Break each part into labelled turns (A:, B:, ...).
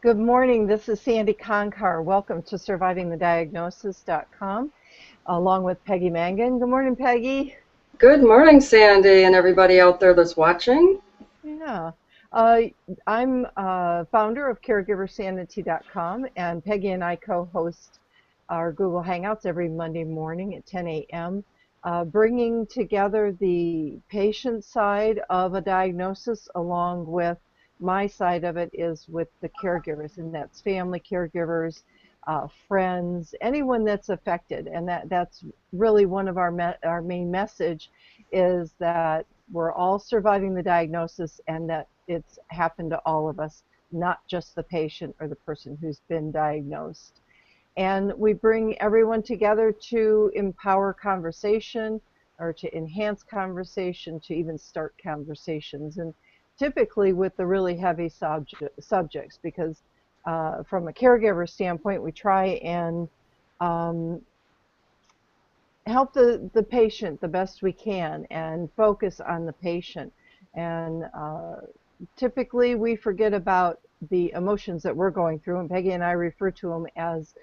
A: Good morning. This is Sandy Conkar. Welcome to survivingthediagnosis.com, along with Peggy Mangan. Good morning, Peggy.
B: Good morning, Sandy, and everybody out there that's watching.
A: Yeah. Uh, I'm founder of caregiversanity.com, and Peggy and I co-host our Google Hangouts every Monday morning at 10 a.m., bringing together the patient side of a diagnosis along with my side of it is with the caregivers, and that's family caregivers, friends, anyone that's affected. And that's really one of our main message is that we're all surviving the diagnosis and that it's happened to all of us, not just the patient or the person who's been diagnosed. And we bring everyone together to empower conversation or to enhance conversation, to even start conversations. And typically with the really heavy subjects, because from a caregiver standpoint, we try and um, help the patient the best we can and focus on the patient. And typically we forget about the emotions that we're going through, and Peggy and I refer to them as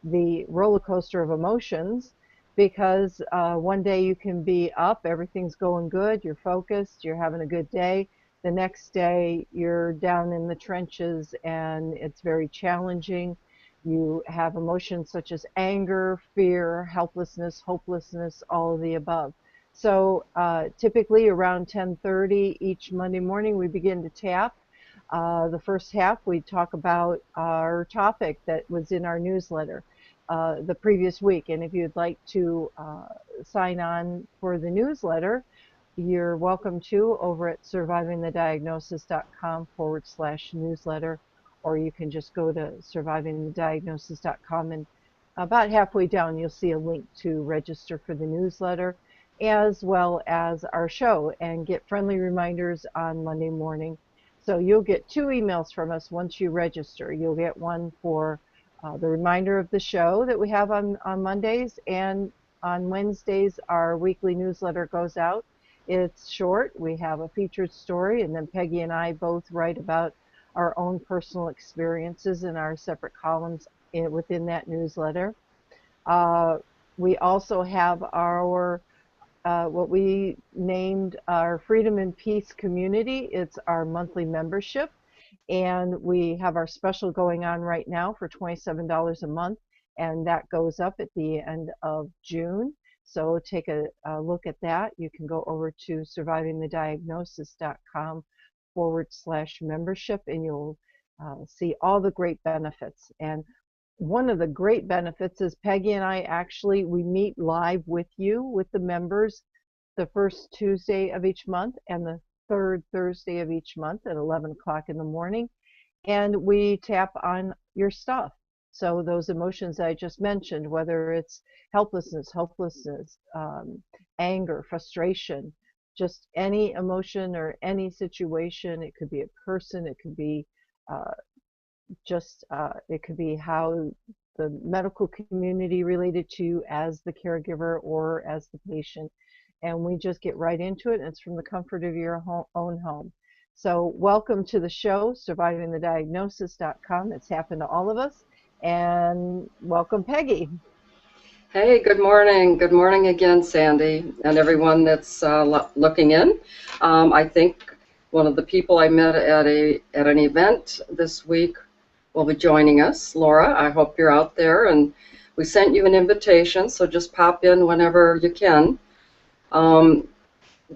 A: the roller coaster of emotions, because one day you can be up, everything's going good, you're focused, you're having a good day. The next day you're down in the trenches and it's very challenging. You have emotions such as anger, fear, helplessness, hopelessness, all of the above. So typically around 10:30 each Monday morning, we begin to tap. The first half, we talk about our topic that was in our newsletter the previous week. And if you'd like to sign on for the newsletter, you're welcome to over at survivingthediagnosis.com/newsletter, or you can just go to survivingthediagnosis.com, and about halfway down you'll see a link to register for the newsletter as well as our show and get friendly reminders on Monday morning. So you'll get two emails from us once you register. You'll get one for the reminder of the show that we have on Mondays, and on Wednesdays our weekly newsletter goes out. It's short. We have a featured story, and then Peggy and I both write about our own personal experiences in our separate columns within that newsletter. Uh, we also have our what we named our Freedom and Peace community. It's our monthly membership, and we have our special going on right now for $27 a month, and that goes up at the end of June. So take a look at that. You can go over to survivingthediagnosis.com/membership, and you'll see all the great benefits. And one of the great benefits is Peggy and I actually, we meet live with you, with the members, the first Tuesday of each month and the third Thursday of each month at 11 o'clock in the morning. And we tap on your stuff. So those emotions I just mentioned, whether it's helplessness, hopelessness, anger, frustration, just any emotion or any situation. It could be a person, it could be uh, it could be how the medical community related to you as the caregiver or as the patient. And we just get right into it, and it's from the comfort of your own home. So welcome to the show, survivingthediagnosis.com. It's happened to all of us. And welcome, Peggy.
B: Hey, good morning. Good morning again, Sandy, and everyone that's looking in. I think one of the people I met at an event this week will be joining us. Laura, I hope you're out there, and we sent you an invitation, so just pop in whenever you can. A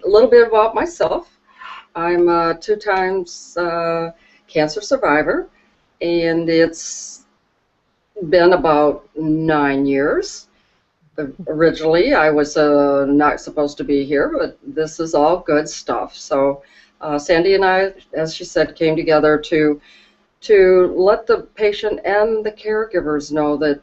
B: little bit about myself. I'm a 2 times cancer survivor, and it's been about 9 years. Originally, I was not supposed to be here, but this is all good stuff. So Sandy and I, as she said, came together to let the patient and the caregivers know that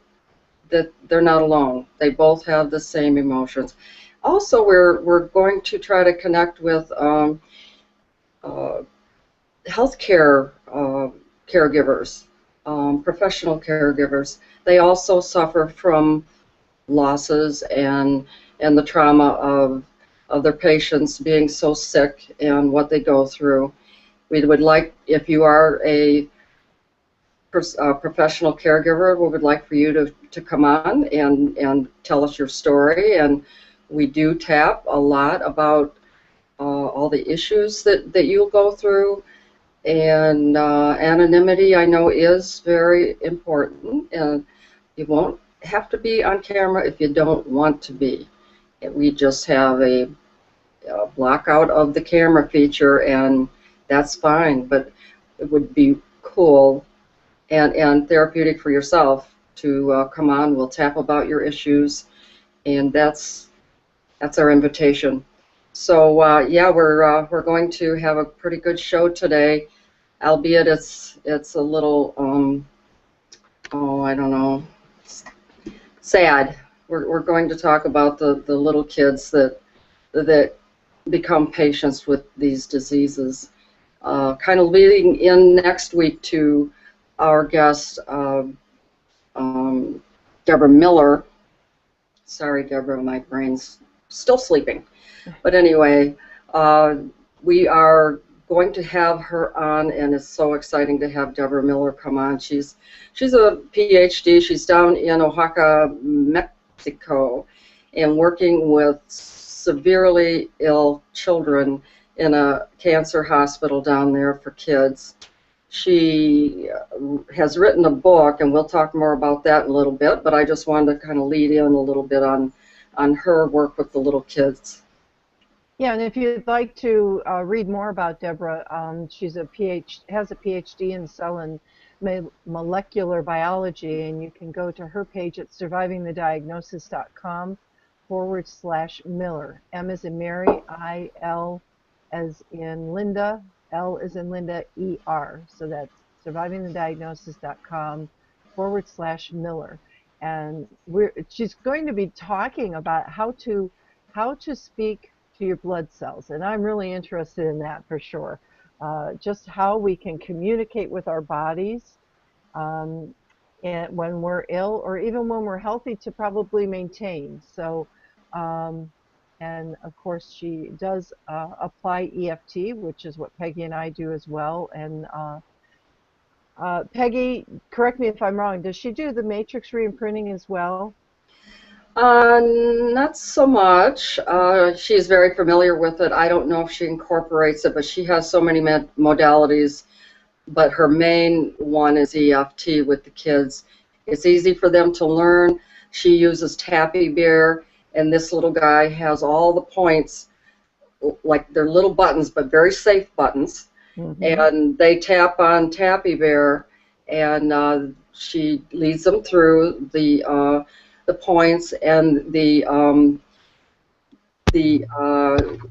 B: they're not alone. They both have the same emotions. Also, we're going to try to connect with healthcare caregivers, professional caregivers. They also suffer from losses and the trauma of their patients being so sick and what they go through. We would like, if you are a professional caregiver, we would like for you to come on and tell us your story. And we do tap a lot about all the issues that you'll go through. And anonymity, I know, is very important. And you won't have to be on camera if you don't want to be. We just have a block out of the camera feature, and that's fine. But it would be cool and therapeutic for yourself to come on. We'll tap about your issues, and that's our invitation. So yeah, we're going to have a pretty good show today, albeit it's a little oh, I don't know, sad. We're going to talk about the little kids that become patients with these diseases. Kind of leading in next week to our guest, Deborah Miller. Sorry, Deborah, my brain's still sleeping. But anyway, uh, we are going to have her on, and it's so exciting to have Deborah Miller come on. She's a PhD. She's down in Oaxaca, Mexico, and working with severely ill children in a cancer hospital down there for kids. She has written a book, and we'll talk more about that in a little bit, but I just wanted to kind of lead in a little bit on her work with the little kids.
A: Yeah, and if you'd like to read more about Deborah, she's has a PhD in cell and molecular biology, and you can go to her page at survivingthediagnosis.com/Miller. M as in Mary, I-L as in Linda, L as in Linda, E-R. So that's survivingthediagnosis.com/Miller. And she's going to be talking about how to speak to your blood cells, and I'm really interested in that for sure. Just how we can communicate with our bodies, and when we're ill or even when we're healthy, to probably maintain. So, and of course, she does apply EFT, which is what Peggy and I do as well. And Peggy, correct me if I'm wrong, does she do the matrix reimprinting as well?
B: Not so much. She's very familiar with it. I don't know if she incorporates it, but she has so many modalities. But her main one is EFT with the kids. It's easy for them to learn. She uses Tappy Bear, and this little guy has all the points, like they're little buttons, but very safe buttons.
A: Mm-hmm.
B: And they tap on Tappy Bear, and she leads them through the points and the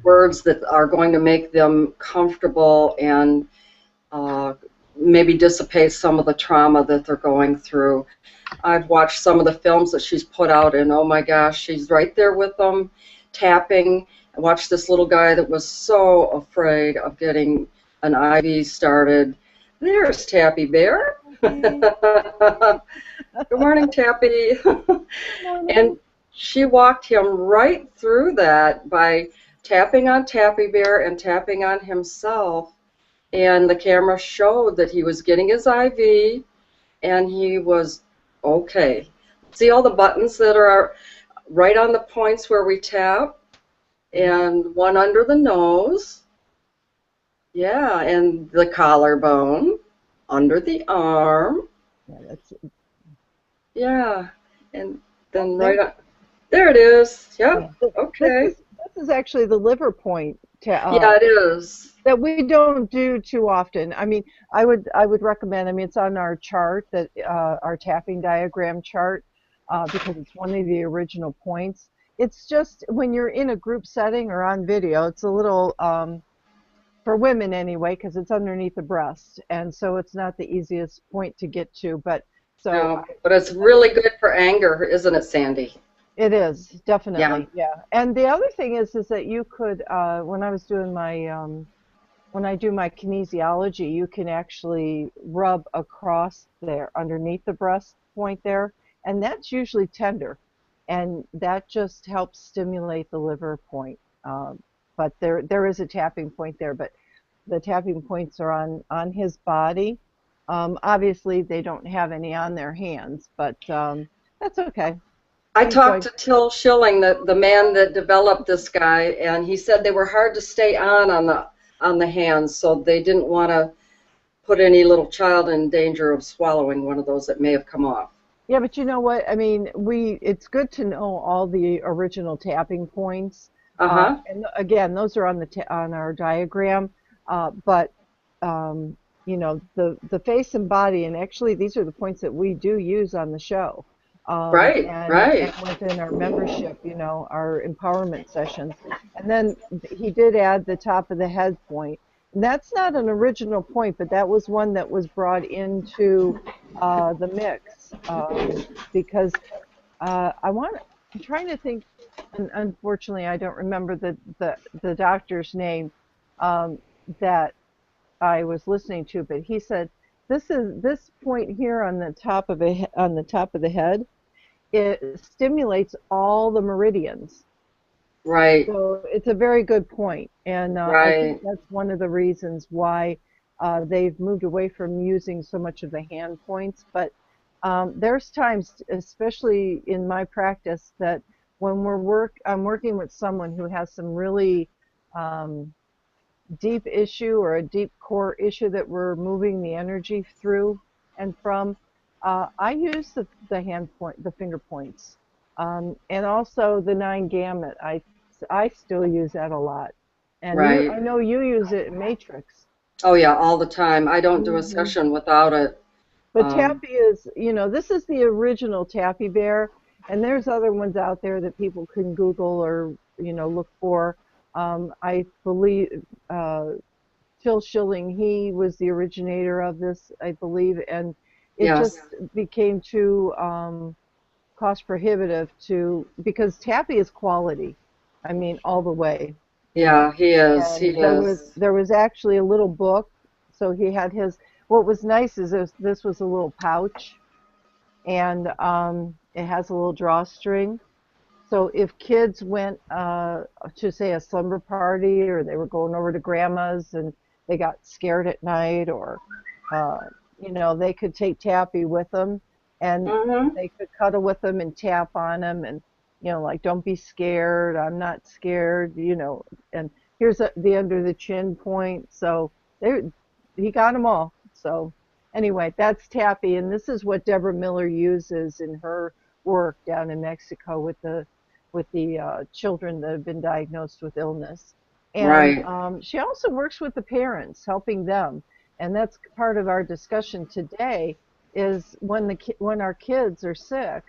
B: words that are going to make them comfortable and maybe dissipate some of the trauma that they're going through. I've watched some of the films that she's put out, and oh my gosh, she's right there with them, tapping. I watched this little guy that was so afraid of getting an IV started. There's Tappy Bear. Good morning, Tappy. And she walked him right through that by tapping on Tappy Bear and tapping on himself. And the camera showed that he was getting his IV and he was okay. See all the buttons that are right on the points where we tap, and one under the nose. Yeah, and the collarbone, under the arm.
A: Yeah, that's
B: Yeah, and then right on. There it is. Yep.
A: yeah.
B: Okay.
A: This is actually the liver point
B: Yeah, it is.
A: that we don't do too often. I mean, I would recommend. I mean, it's on our chart, that our tapping diagram chart, because it's one of the original points. It's just when you're in a group setting or on video, it's a little for women anyway, because it's underneath the breast, and so it's not the easiest point to get to. But so
B: No, but it's really good for anger, isn't it, Sandy?
A: it is definitely, yeah. And the other thing is that you could, when I was doing my when I do my kinesiology, you can actually rub across there underneath the breast point there, and that's usually tender, and that just helps stimulate the liver point. But there is a tapping point there, but the tapping points are on his body, Obviously, they don't have any on their hands, but that's okay.
B: I
A: He's
B: talked
A: going.
B: to Till Schilling, the man that developed this guy, and he said they were hard to stay on the hands, so they didn't want to put any little child in danger of swallowing one of those that may have come off.
A: Yeah, but you know what? I mean, it's good to know all the original tapping points.
B: Uh-huh.
A: And again, those are on on our diagram. But you know, the face and body, and actually these are the points that we do use on the show.
B: Right,
A: And
B: right.
A: within our membership, you know, our empowerment sessions. And then he did add the top of the head point. And that's not an original point, but that was one that was brought into the mix, because I'm trying to think, and unfortunately I don't remember the doctor's name um, that I was listening to, but he said this point here on the top of on the top of the head, it stimulates all the meridians.
B: Right,
A: So it's a very good point, and I think
B: right.
A: that's one of the reasons why they've moved away from using so much of the hand points. But there's times, especially in my practice, that when I'm working with someone who has some really um, deep issue or a deep core issue that we're moving the energy through and from, I use the the finger points, and also the nine gamut. I still use that a lot. And
B: Right.
A: I know you use it in Matrix.
B: Oh yeah, all the time. I don't do a
A: Hmm.
B: session without it.
A: But
B: Um,
A: Tappy is, you know, this is the original Tappy Bear, and there's other ones out there that people can Google or, you know, look for. I believe Phil Schilling, he was the originator of this, I believe, and it just
B: yes.
A: became too cost prohibitive to, because Tappy is quality. I mean, all the way, you know.
B: Yeah, he is. He
A: And
B: is.
A: there was actually a little book, so he had his. What was nice is this was a little pouch, and it has a little drawstring. So if kids went to say a slumber party, or they were going over to grandma's and they got scared at night, or uh, you know, they could take Tappy with them, and
B: Mm-hmm.
A: they could cuddle with them and tap on them, and you know, like, don't be scared, I'm not scared, you know. And here's the under the chin point. So they he got them all. So anyway, that's Tappy, and this is what Deborah Miller uses in her work down in Mexico with the children that have been diagnosed with illness. And
B: Right.
A: she also works with the parents, helping them. And that's part of our discussion today, is when when our kids are sick,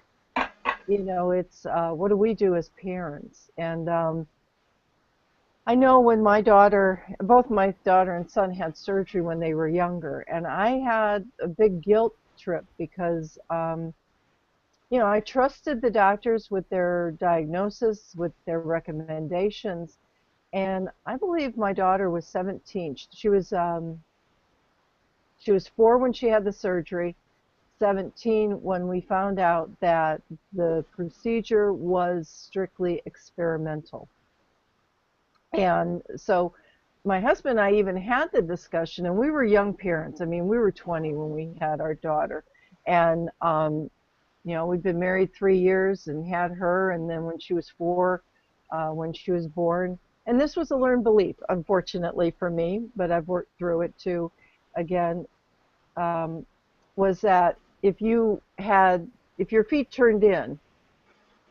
A: you know, it's what do we do as parents? And I know when both my daughter and son had surgery when they were younger, and I had a big guilt trip because you know, I trusted the doctors with their diagnosis, with their recommendations, and I believe my daughter was 17. She was 4 when she had the surgery, 17 when we found out that the procedure was strictly experimental. And so my husband and I even had the discussion, and we were young parents. I mean, we were 20 when we had our daughter, and you know, we'd been married 3 years and had her, and then when she was 4, when she was born. And this was a learned belief, unfortunately for me, but I've worked through it too. Again, um, was that if your feet turned in,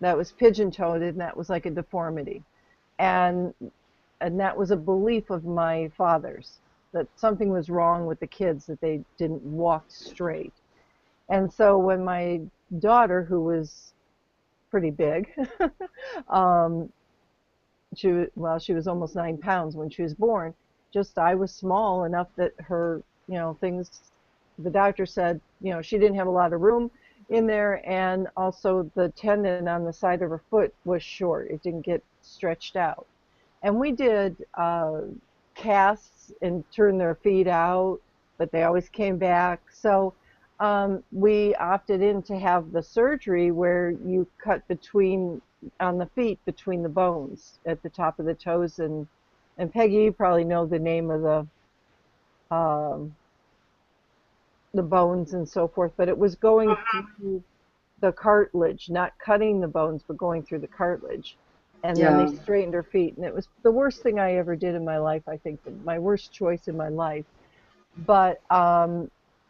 A: that was pigeon-toed, and that was like a deformity. And that was a belief of my father's, that something was wrong with the kids, that they didn't walk straight. And so when my daughter, who was pretty big, um, she was almost 9 pounds when she was born. Just I was small enough that her, you know, things. The doctor said, you know, she didn't have a lot of room in there, and also the tendon on the side of her foot was short. It didn't get stretched out. And we did casts and turned their feet out, but they always came back. So we opted in to have the surgery where you cut between on the feet between the bones at the top of the toes. And Peggy, you probably know the name of the um, the bones and so forth, but it was going through the cartilage, not cutting the bones, but going through the cartilage. And then they
B: Yeah.
A: straightened her feet, and it was the worst thing I ever did in my life. I think my worst choice in my life. But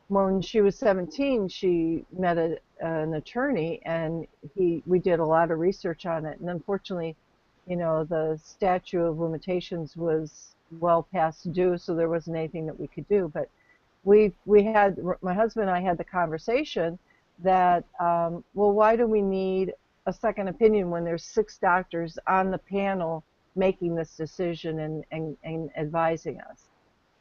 A: when she was 17, she met an attorney, and we did a lot of research on it. And unfortunately, the statute of limitations was well past due, so there wasn't anything that we could do. But we had my husband and I had the conversation that well, why do we need a second opinion when there's 6 doctors on the panel making this decision and advising us?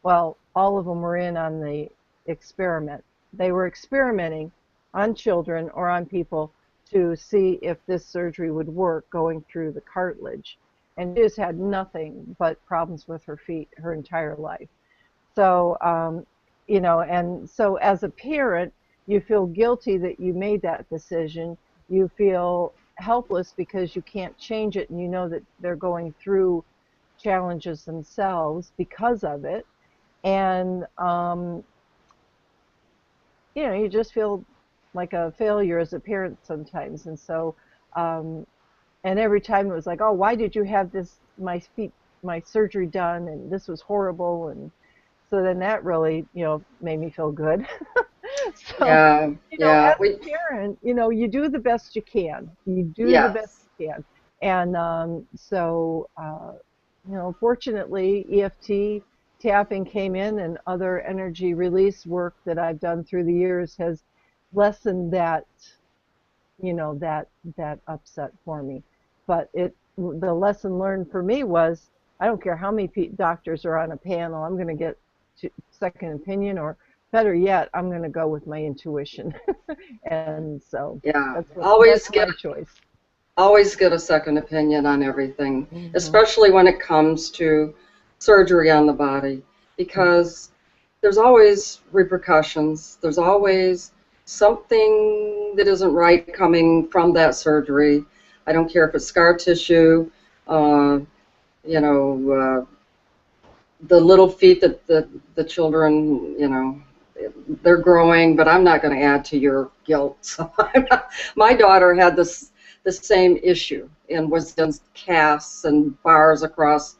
A: Well, all of them were in on the experiment. They were experimenting on children or on people to see if this surgery would work going through the cartilage. And she just had nothing but problems with her feet her entire life. So, and so as a parent, you feel guilty that you made that decision. You feel helpless because you can't change it, and you know that they're going through challenges themselves because of it. And you just feel like a failure as a parent sometimes. And so and every time it was like, oh, why did you have my surgery done, and this was horrible. And so then that really made me feel good. So
B: Yeah.
A: as
B: Yeah.
A: a parent, you do the best you can. You do the best
B: Yes.
A: you can. And so fortunately, EFT tapping came in, and other energy release work that I've done through the years has lessened that upset for me. But the lesson learned for me was, I don't care how many doctors are on a panel, I'm going to get second opinion, or better yet, I'm going to go with my intuition. And so
B: Yeah.
A: that's my choice.
B: Always get a second opinion on everything,
A: Hmm.
B: especially when it comes to surgery on the body, because there's always repercussions. There's always something that isn't right coming from that surgery. I don't care if it's scar tissue, uh, you know, the little feet that the children, they're growing, but I'm not going to add to your guilt. So my daughter had the same issue and was in casts and bars across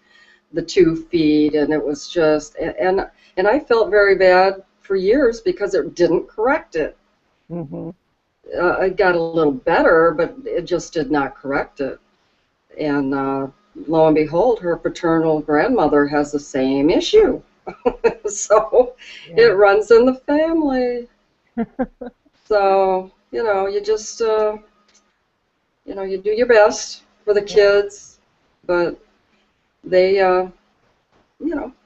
B: the 2 feet, and it was just and I felt very bad for years because it didn't correct it.
A: Hmm.
B: It got a little better, but it just did not correct it. And lo and behold, her paternal grandmother has the same issue. So it
A: Yeah.
B: runs in the family. So, you just, you do your best for the
A: Yeah.
B: kids, but they,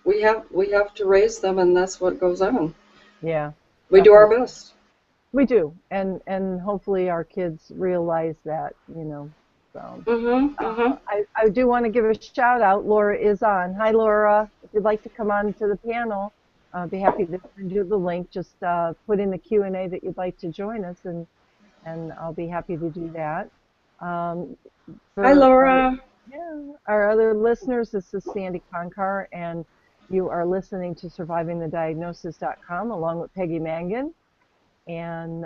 B: we have to raise them, and that's what goes on.
A: Yeah.
B: We do our
A: Definitely.
B: best.
A: We do, and hopefully our kids realize that. So
B: Mhm. Mhm.
A: I do want to give a shout out. Laura is on. Hi, Laura. If you'd like to come on to the panel, I'd be happy to send you the link. Just put in the Q&A that you'd like to join us, and I'll be happy to do that. Um,
B: Hi,
A: for our
B: Laura.
A: Yeah, our other listeners, this is Sandy Conkar, and you are listening to SurvivingTheDiagnosis.com along with Peggy Mangan. And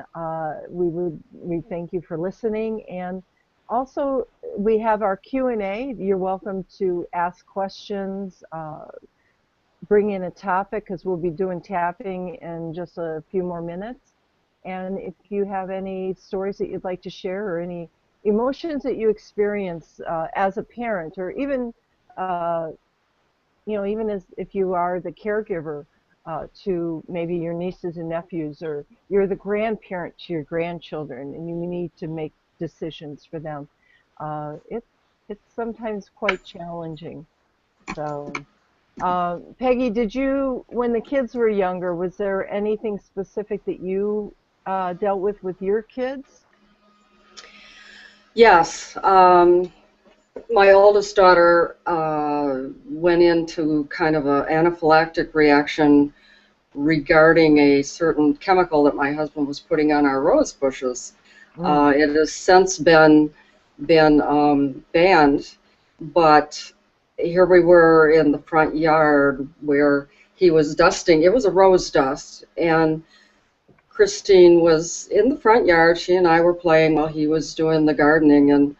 A: we thank you for listening. And also, we have our Q&A. You're welcome to ask questions, bring in a topic, because we'll be doing tapping in just a few more minutes. And if you have any stories that you'd like to share, or any emotions that you experience as a parent, or even uh, even as if you are the caregiver to maybe your nieces and nephews, or you're the grandparent to your grandchildren, and you need to make decisions for them, it's sometimes quite challenging. So, Peggy, when the kids were younger, was there anything specific that you dealt with your kids?
B: Yes. My oldest daughter went into kind of an anaphylactic reaction regarding a certain chemical that my husband was putting on our rose bushes.
A: Mm.
B: It has since been banned, but here we were in the front yard where he was dusting. It was a rose dust, and Christine was in the front yard. She and I were playing while he was doing the gardening, and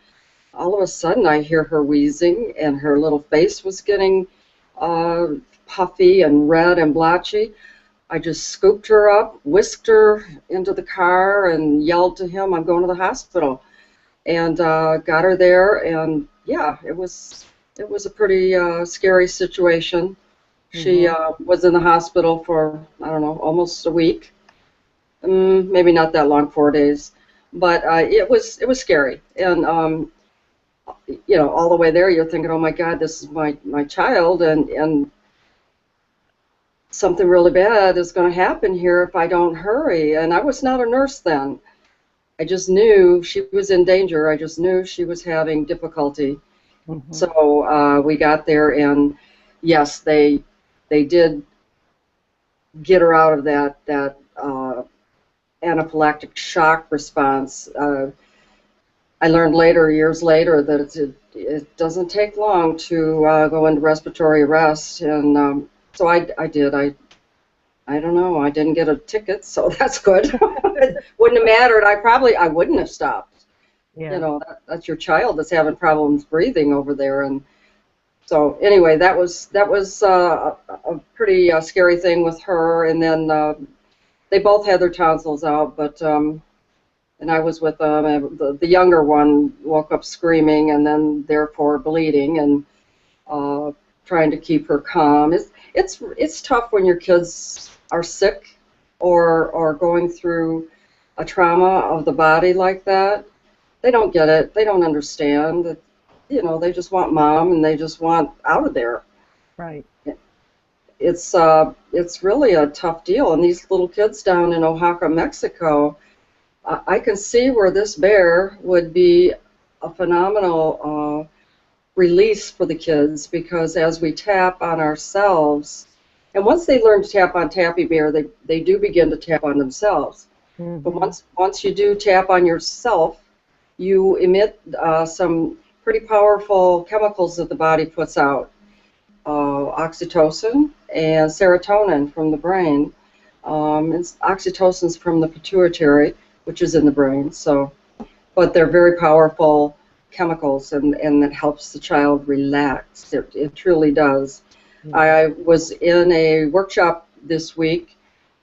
B: all of a sudden I hear her wheezing, and her little face was getting uh, puffy and red and blotchy. I just scooped her up, whisked her into the car, and yelled to him, "I'm going to the hospital." And got her there, and yeah, it was a pretty scary situation. She
A: Hmm.
B: was in the hospital for, I don't know, almost a week, maybe not that long, 4 days, but it was scary. And all the way there, you're thinking, "Oh my God, this is my child, and something really bad is going to happen here if I don't hurry." And I was not a nurse then. I just knew she was in danger. I just knew she was having difficulty.
A: Hmm.
B: So we got there, and yes, they did get her out of that anaphylactic shock response. I learned later, years later, that it doesn't take long to go into respiratory arrest, and so I did. I don't know. I didn't get a ticket, so that's good. It wouldn't have mattered. I wouldn't have stopped.
A: Yeah.
B: That's your child that's having problems breathing over there, and so anyway, that was a pretty scary thing with her. And then they both had their tonsils out, but and I was with them. And the younger one woke up screaming and then therefore bleeding, and uh, trying to keep her calm. It's tough when your kids are sick or going through a trauma of the body like that. They don't get it. They don't understand that. They just want mom and they just want out of there.
A: Right.
B: It's really a tough deal. And these little kids down in Oaxaca, Mexico, I can see where this bear would be a phenomenal release for the kids, because as we tap on ourselves, and once they learn to tap on Tappy Bear, they do begin to tap on themselves. But
A: Hmm.
B: once you do tap on yourself, you emit some pretty powerful chemicals that the body puts out, oxytocin and serotonin from the brain. And oxytocin's from the pituitary, which is in the brain. So, but they're very powerful chemicals, and that helps the child relax. It truly does.
A: Hmm.
B: I was in a workshop this week,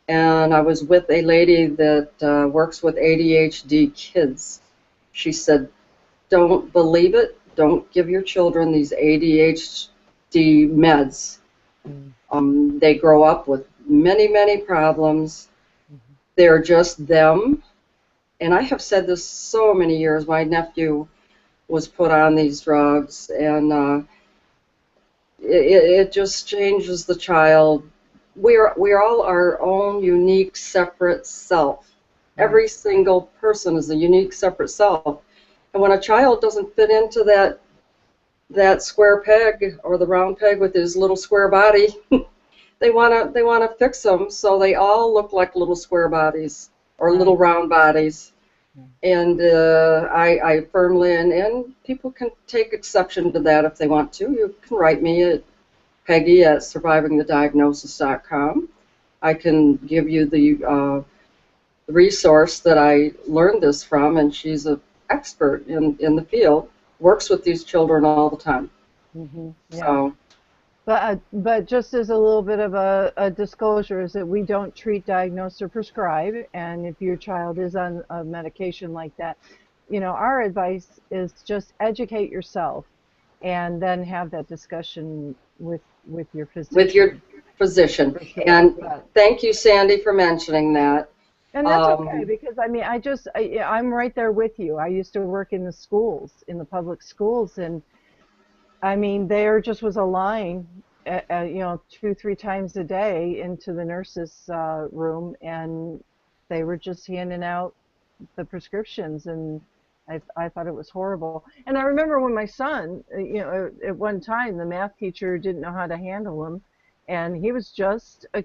B: and I was with a lady that works with ADHD kids. She said, "Don't believe it. Don't give your children these ADHD meds. They grow up with many, many problems.
A: Hmm.
B: They're just them." And I have said this so many years. My nephew was put on these drugs, and it just changes the child. We're all our own unique, separate self.
A: Right.
B: Every single person is a unique, separate self. And when a child doesn't fit into that square peg or the round peg with his little square body, they wanna fix them so they all look like little square bodies or little
A: Right.
B: round bodies.
A: Yeah.
B: And I firmly, and people can take exception to that if they want to. You can write me at Peggy@survivingthediagnosis.com. I can give you the resource that I learned this from, and she's an expert in the field, works with these children all the time.
A: Yeah.
B: So,
A: But just as a little bit of a disclosure is that we don't treat, diagnose, or prescribe. And if your child is on a medication like that, our advice is just educate yourself and then have that discussion with your
B: with your
A: physician
B: physician.
A: for sure.
B: And thank you, Sandy, for mentioning that.
A: And that's okay
B: Um,
A: because I mean, I'm right there with you. I used to work in the schools, in the public schools, and I mean, there just was a line, 2, 3 times a day into the nurses' room, and they were just handing out the prescriptions, and I thought it was horrible. And I remember when my son, at one time, the math teacher didn't know how to handle him, and he was just a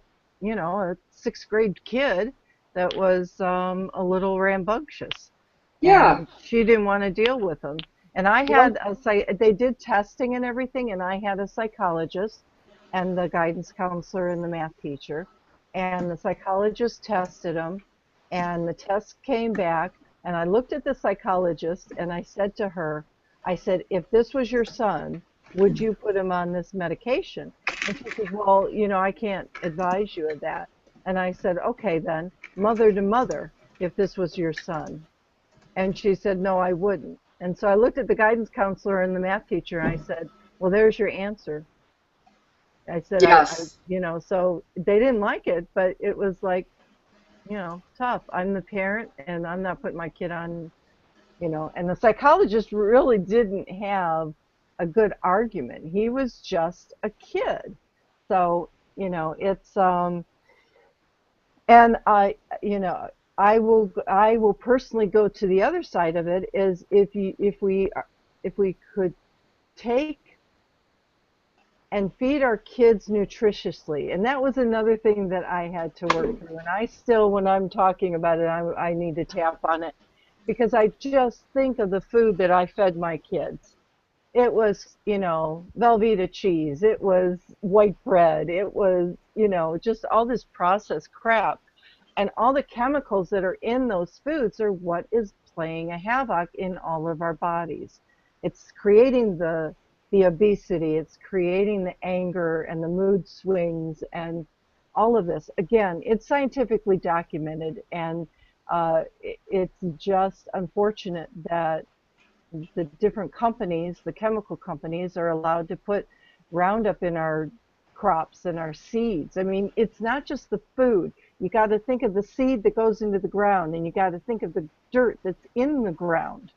A: sixth grade kid that was a little rambunctious,
B: yeah,
A: and she didn't want to deal with him. And
B: well,
A: they did testing and everything, and I had a psychologist and the guidance counselor and the math teacher, and the psychologist tested him, And the test came back, and I looked at the psychologist and I said to her, I said, if this was your son, would you put him on this medication? And she says, well, I can't advise you of that. And I said, okay, then, mother to mother, if this was your son. And she said, no, I wouldn't. And so I looked at the guidance counselor and the math teacher and I said, well, there's your answer. I said,
B: Yes,
A: so they didn't like it, but it was like, tough. I'm the parent and I'm not putting my kid on, and the psychologist really didn't have a good argument. He was just a kid. So, it's, and I will personally go to the other side of it is if we could take and feed our kids nutritiously. And that was another thing that I had to work through. And I still, when I'm talking about it, I need to tap on it because I just think of the food that I fed my kids. It was, Velveeta cheese. It was white bread. It was, just all this processed crap. And all the chemicals that are in those foods are what is playing a havoc in all of our bodies. It's creating the obesity, it's creating the anger and the mood swings and all of this. Again, it's scientifically documented, and it's just unfortunate that the different companies, the chemical companies, are allowed to put Roundup in our crops and our seeds. I mean, it's not just the food. You got to think of the seed that goes into the ground, and you got to think of the dirt that's in the ground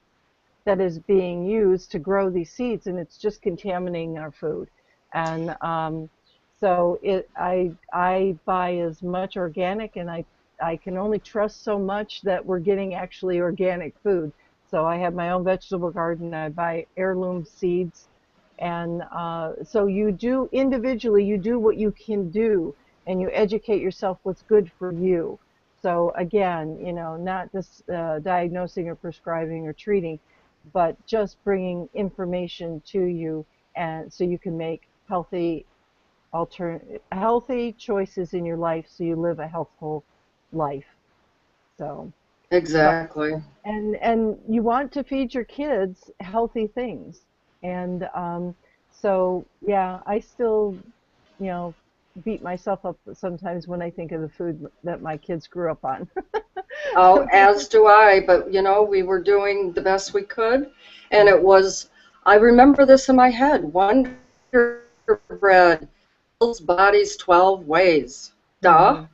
A: that is being used to grow these seeds, and it's just contaminating our food. And so I buy as much organic, and I can only trust so much that we're getting actually organic food. So I have my own vegetable garden. I buy heirloom seeds, and so you do individually, you do what you can do, and you educate yourself what's good for you. So again, not just diagnosing or prescribing or treating, but just bringing information to you, and so you can make healthy choices in your life, so you live a healthful life. So, but
B: exactly.
A: and you want to feed your kids healthy things, and so yeah, I still you know beat myself up sometimes when I think of the food that my kids grew up on.
B: Oh, as do I, but we were doing the best we could. And it was, I remember this in my head, Wonder Bread fills bodies 12 ways. Duh.
A: Mhm.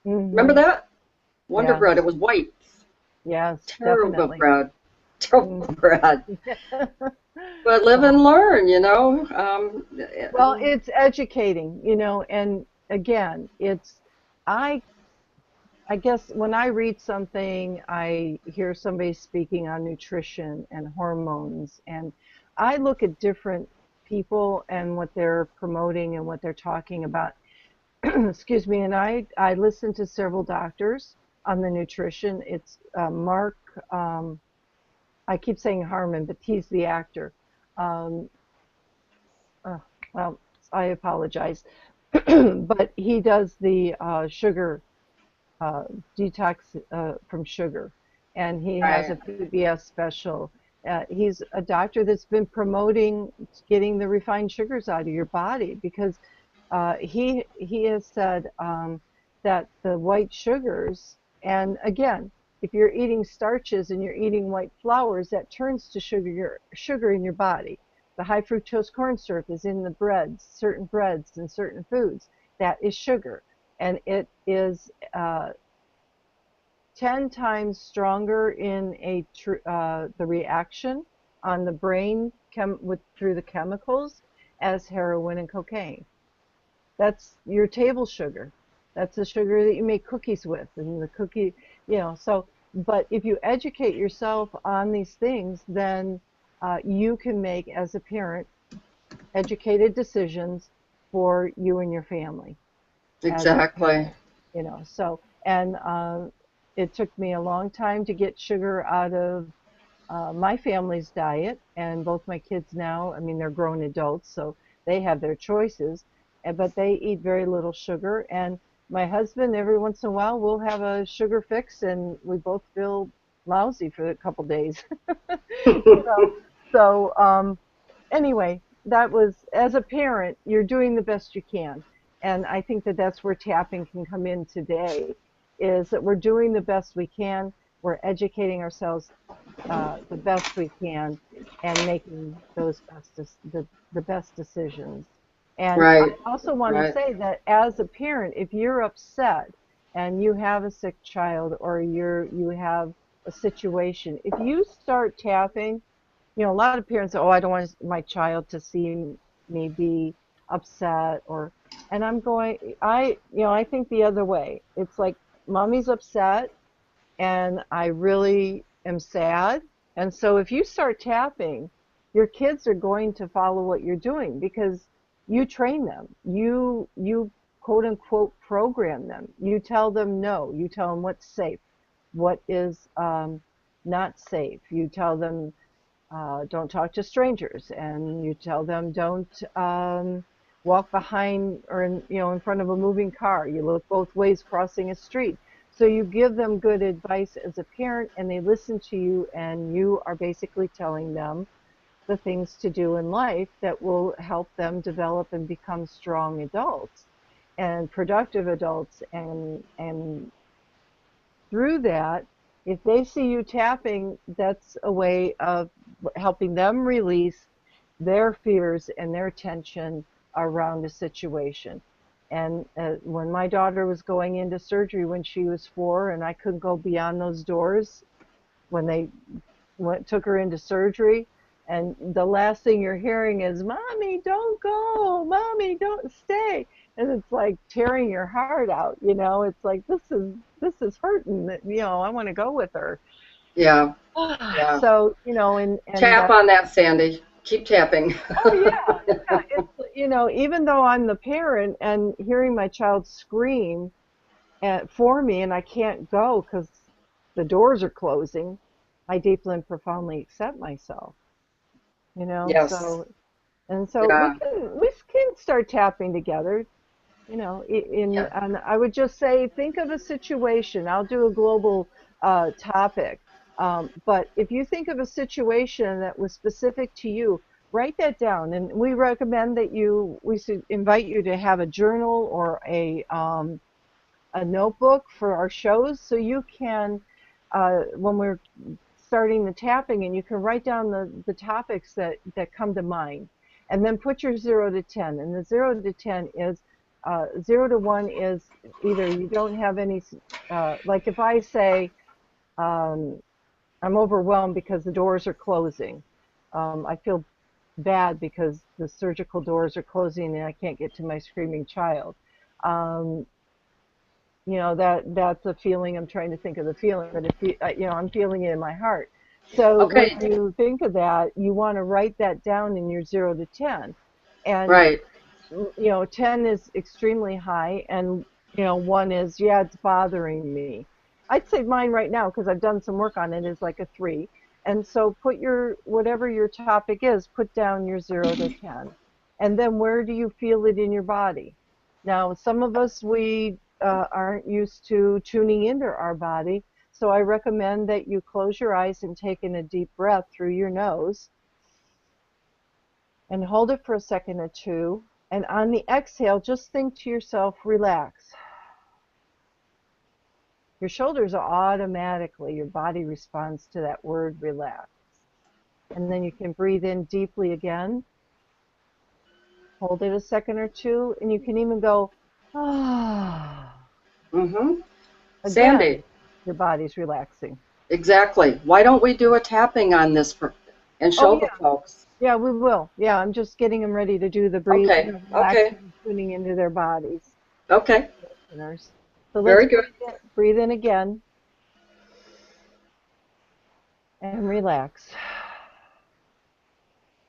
B: Remember
A: Mhm.
B: that? Wonder Bread, it
A: Yes.
B: was white.
A: Yes,
B: Terrible
A: definitely.
B: bread.
A: Mm.
B: Terrible bread. But live and
A: Well,
B: learn.
A: well, it's educating, and again, I I guess when I read something, I hear somebody speaking on nutrition and hormones, and I look at different people and what they're promoting and what they're talking about. Excuse me, and I listen to several doctors on the nutrition. It's Mark. I keep saying Harmon, but he's the actor. Um, uh, well, I apologize, but he does the sugar uh, detox from sugar, and he has
B: Right.
A: a PBS special. He's a doctor that's been promoting getting the refined sugars out of your body because he has said that the white sugars, and again, if you're eating starches and you're eating white flours, that turns to sugar in your body. The high fructose corn syrup is in the breads and certain foods. That is sugar, and it is 10 times stronger in the reaction on the brain through the chemicals as heroin and cocaine. That's your table sugar. That's the sugar that you make cookies with, and the cookie, so, but if you educate yourself on these things, then you can make, as a parent, educated decisions for you and your family as a
B: Exactly.
A: parent, so, and it took me a long time to get sugar out of my family's diet, and both my kids now, I mean, they're grown adults, so they have their choices, but they eat very little sugar. And my husband, every once in a while, we'll have a sugar fix, and we both feel lousy for a couple days. You know, so anyway, that was, as a parent, you're doing the best you can. And I think that that's where tapping can come in today, is that we're doing the best we can. We're educating ourselves the best we can and making those the best decisions. And
B: Right,
A: I also want to
B: right.
A: say that as a parent, if you're upset and you have a sick child, or you have a situation, if you start tapping, a lot of parents say, "Oh, I don't want my child to see me be upset," and I'm going, I think the other way. It's like, mommy's upset and I really am sad. And so if you start tapping, your kids are going to follow what you're doing because you train them. You quote unquote program them. You tell them no. You tell them what's safe, what is not safe. You tell them don't talk to strangers, and you tell them don't walk behind or in front of a moving car. You look both ways crossing a street. So you give them good advice as a parent, and they listen to you, and you are basically telling them the things to do in life that will help them develop and become strong adults and productive adults. And through that, if they see you tapping, that's a way of helping them release their fears and their tension around a situation. And when my daughter was going into surgery when she was 4, and I couldn't go beyond those doors when they took her into surgery, and the last thing you're hearing is, "Mommy, don't go. Mommy, don't stay." And it's like tearing your heart out. It's like, this is hurting. I want to go with her.
B: Yeah, yeah.
A: So, and
B: Tap on that, Sandy. Keep tapping.
A: oh yeah, yeah. It's, even though I'm the parent and hearing my child scream for me, and I can't go because the doors are closing, I deeply and profoundly accept myself.
B: Yes.
A: So we
B: Yeah.
A: can start tapping together.
B: Yeah.
A: And I would just say, think of a situation. I'll do a global topic. But if you think of a situation that was specific to you, write that down. And we recommend that we should invite you to have a journal or a notebook for our shows, so you can, when we're starting the tapping, and you can write down the topics that come to mind, and then put your 0 to 10. And the 0 to 10 is 0 to 1 is either you don't have any, like if I say, um, I'm overwhelmed because the doors are closing. I feel bad because the surgical doors are closing and I can't get to my screaming child. Um, that's a feeling. I'm trying to think of the feeling, but if I'm feeling it in my heart. So when
B: Okay.
A: you think of that, you want to write that down in your 0 to 10. And
B: Right.
A: 10 is extremely high, and 1 is, yeah, it's bothering me. I'd say mine right now, because I've done some work on it, is like a 3. And so put whatever your topic is, put down your 0 to 10. And then where do you feel it in your body? Now, some of us, we aren't used to tuning into our body. So I recommend that you close your eyes and take in a deep breath through your nose and hold it for a second or two. And on the exhale, just think to yourself, relax. Your shoulders are automatically, your body responds to that word, relax. And then you can breathe in deeply again, hold it a second or two, and you can even go, ah,
B: Mm-hmm. Sandy,
A: again, your body's relaxing.
B: exactly. Why don't we do a tapping on this and
A: Oh,
B: show the
A: yeah,
B: folks?
A: yeah, we will. Yeah, I'm just getting them ready to do the breathe,
B: Okay. Okay.
A: relaxing and tuning into their bodies,
B: Okay.
A: listeners. So let's
B: Very good.
A: breathe in again and relax.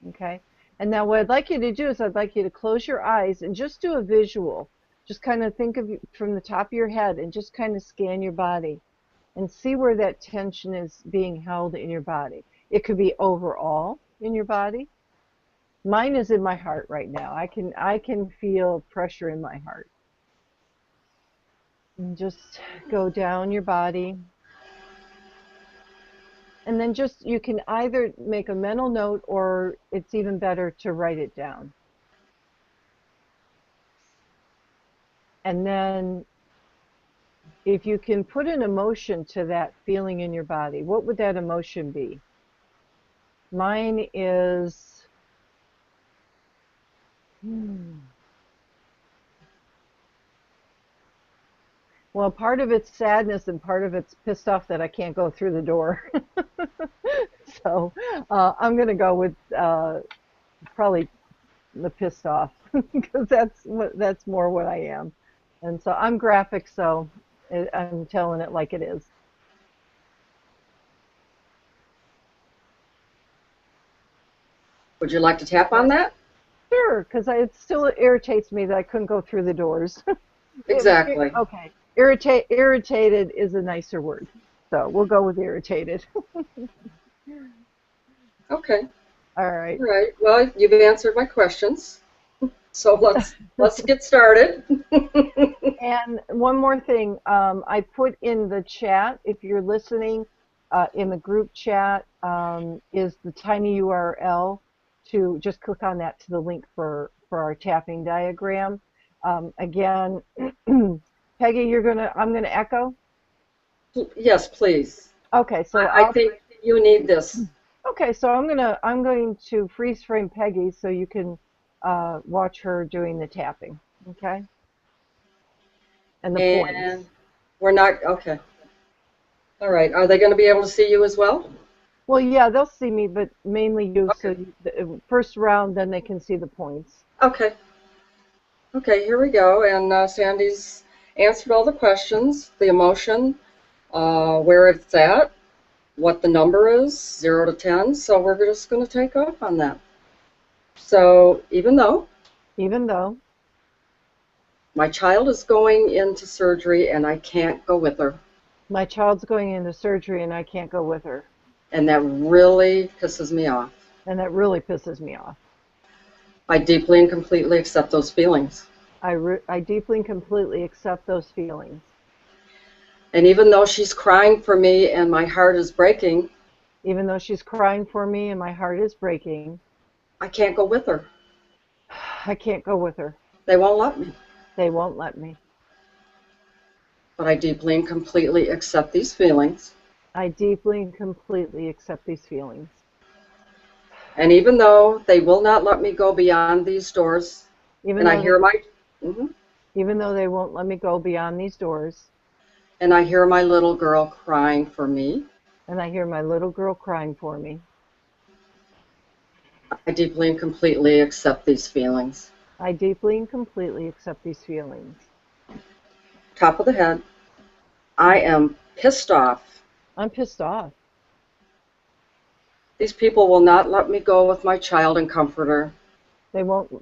A: Okay. And now what I'd like you to do is I'd like you to close your eyes and just do a visual. Just kind of think of from the top of your head and just kind of scan your body and see where that tension is being held in your body. It could be overall in your body. Mine is in my heart right now. I can feel pressure in my heart. And just go down your body. And then just, you can either make a mental note or it's even better to write it down. And then if you can put an emotion to that feeling in your body, what would that emotion be? Mine is, well, part of it's sadness and part of it's pissed off that I can't go through the door. So I'm going to go with probably the pissed off because that's more what I am. And so I'm graphic, so I'm telling it like it is.
B: Would you like to tap on that?
A: Sure, because it still irritates me that I couldn't go through the doors.
B: Exactly.
A: Okay, irritated is a nicer word, so we'll go with irritated.
B: Okay.
A: All
B: All
A: right.
B: right. Well, you've answered my questions. So let's get started.
A: And one more thing, I put in the chat, if you're listening, in the group chat, is the tiny URL to just click on that to the link for our tapping diagram. Again, Peggy, I'm gonna echo.
B: Yes, please.
A: Okay, so
B: I think you need this.
A: okay, so I'm going to freeze frame Peggy so you can watch her doing the tapping. Okay, and the
B: And
A: points.
B: we're not, okay. All right. Are they going to be able to see you as well?
A: Well, yeah, they'll see me, but mainly you. So
B: Okay.
A: the first round, then they can see the points.
B: Okay. Okay, here we go. And Sandy's answered all the questions, the emotion, where it's at, what the number is, 0 to 10. So we're just going to take off on that. So even though
A: Even though
B: my child is going into surgery and I can't go with her,
A: my child's going into surgery and I can't go with her,
B: and that really pisses me off,
A: and that really pisses me off.
B: I deeply and completely accept those feelings.
A: I deeply and completely accept those feelings.
B: And even though she's crying for me and my heart is breaking,
A: Even though she's crying for me and my heart is breaking,
B: I can't go with her.
A: I can't go with her.
B: They won't let me.
A: They won't let me.
B: But I deeply and completely accept these feelings.
A: I deeply and completely accept these feelings.
B: And even though they will not let me go beyond these doors,
A: Even
B: and I
A: though they
B: hear my mhm,
A: even though they won't let me go beyond these doors,
B: and I hear my little girl crying for me,
A: and I hear my little girl crying for me,
B: I deeply and completely accept these feelings.
A: I deeply and completely accept these feelings.
B: Top of the head, I am pissed off.
A: I'm pissed off.
B: These people will not let me go with my child and comfort her.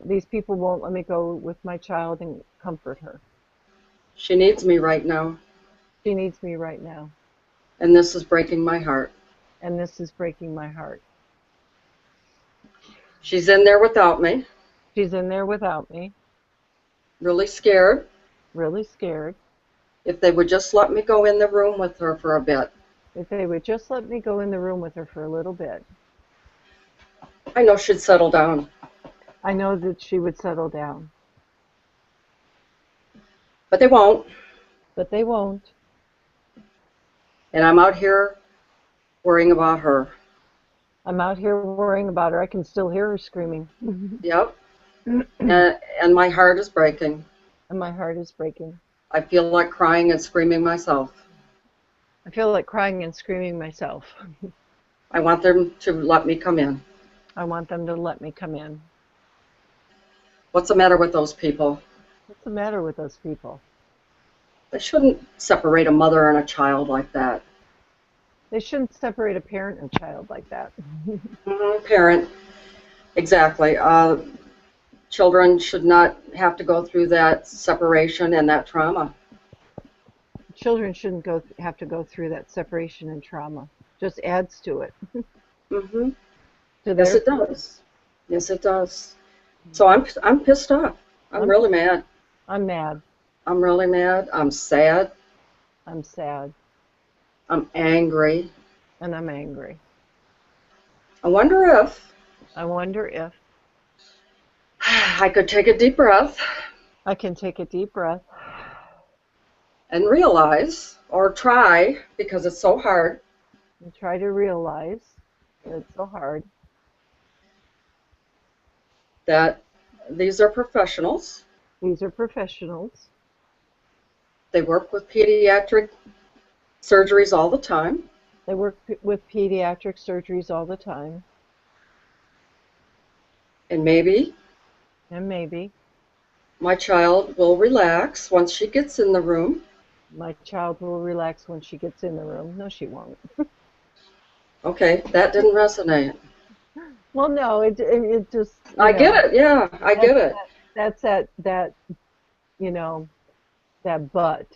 A: These people won't let me go with my child and comfort her.
B: She needs me right now,
A: She needs me right now,
B: and this is breaking my heart.
A: and this is breaking my heart.
B: She's in there without me,
A: She's in there without me,
B: really scared.
A: really scared.
B: If they would just let me go in the room with her for a bit,
A: If they would just let me go in the room with her for a little bit,
B: I know she'd settle down.
A: I know that she would settle down.
B: But they won't,
A: But they won't.
B: and I'm out here worrying about her.
A: I'm out here worrying about her. I can still hear her screaming.
B: Yep,
A: And
B: and my heart is breaking.
A: my heart is breaking.
B: I feel like crying and screaming myself.
A: I feel like crying and screaming myself.
B: I want them to let me come in.
A: I want them to let me come in.
B: What's the matter with those people?
A: What's the matter with those people?
B: They shouldn't separate a mother and a child like that.
A: They shouldn't separate a parent and child like that.
B: Parent, exactly. Children should not have to go through that separation and that trauma.
A: Children shouldn't have to go through that separation and trauma. Just adds to it.
B: Hmm.
A: To
B: Yes,
A: their
B: it does. Yes, it does. So I'm pissed off. I'm
A: I'm
B: really mad.
A: I'm mad.
B: I'm really mad. I'm sad.
A: I'm sad.
B: I'm angry.
A: And I'm angry.
B: I wonder if
A: I wonder if
B: I could take a deep breath
A: I can take a deep breath
B: and realize, or try, because it's so hard,
A: and try to realize that it's so hard.
B: that these are professionals.
A: These are professionals.
B: They work with pediatric surgeries all the time,
A: They work with pediatric surgeries all the time.
B: and maybe
A: And maybe
B: my child will relax once she gets in the room.
A: my child will relax when she gets in the room. No, she won't.
B: Okay, that didn't resonate.
A: Well, no, it just,
B: I get it. Yeah, I
A: that's
B: get it.
A: that you know, that but.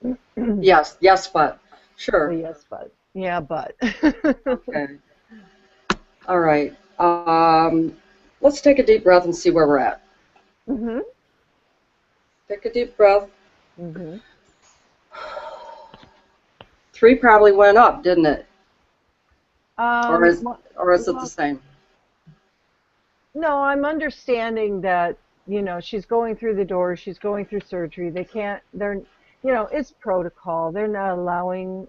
A: The
B: Yes, yes, but sure.
A: yes, but. Yeah, but.
B: Okay. All right. Let's take a deep breath and see where we're at.
A: Mhm.
B: Take a deep breath.
A: Mhm.
B: 3 probably went up, didn't it? Or
A: Um,
B: is
A: well,
B: or is it the
A: well,
B: same?
A: no, I'm understanding that, she's going through the door, she's going through surgery. It's protocol. They're not allowing,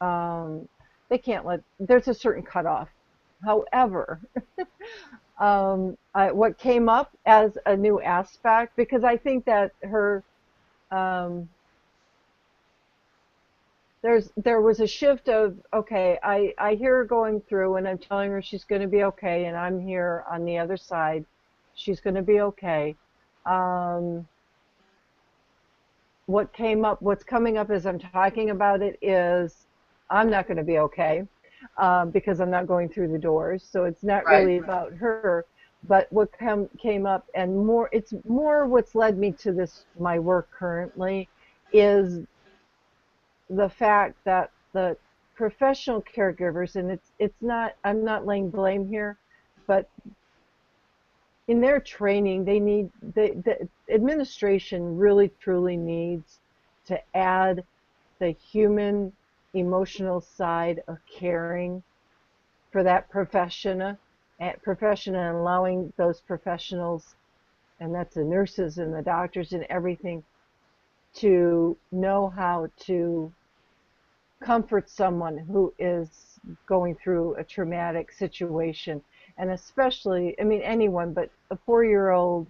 A: um, they can't there's a certain cutoff. However, what came up as a new aspect, because I think that um, there was a shift of, okay, I hear her going through and I'm telling her she's going to be okay, and I'm here on the other side. She's going to be okay. Um, what's coming up as I'm talking about it is I'm not going to be okay, because I'm not going through the doors. So it's not
B: Right.
A: really about her, but what came up, and it's more what's led me to this, my work currently, is the fact that the professional caregivers, and it's not, I'm not laying blame here, but in their training, the administration really truly needs to add the human emotional side of caring for that profession, and allowing those professionals, and that's the nurses and the doctors and everything, to know how to comfort someone who is going through a traumatic situation. And especially, I mean, anyone, but a 4-year-old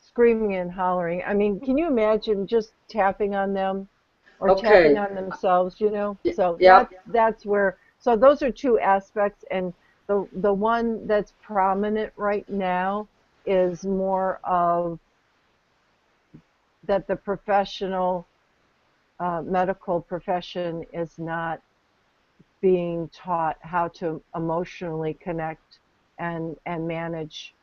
A: screaming and hollering. I mean, can you imagine just tapping on them or tapping
B: Okay.
A: on themselves? So
B: Yep.
A: that's where, so those are two aspects. And the one that's prominent right now is more of that the medical profession is not being taught how to emotionally connect and manage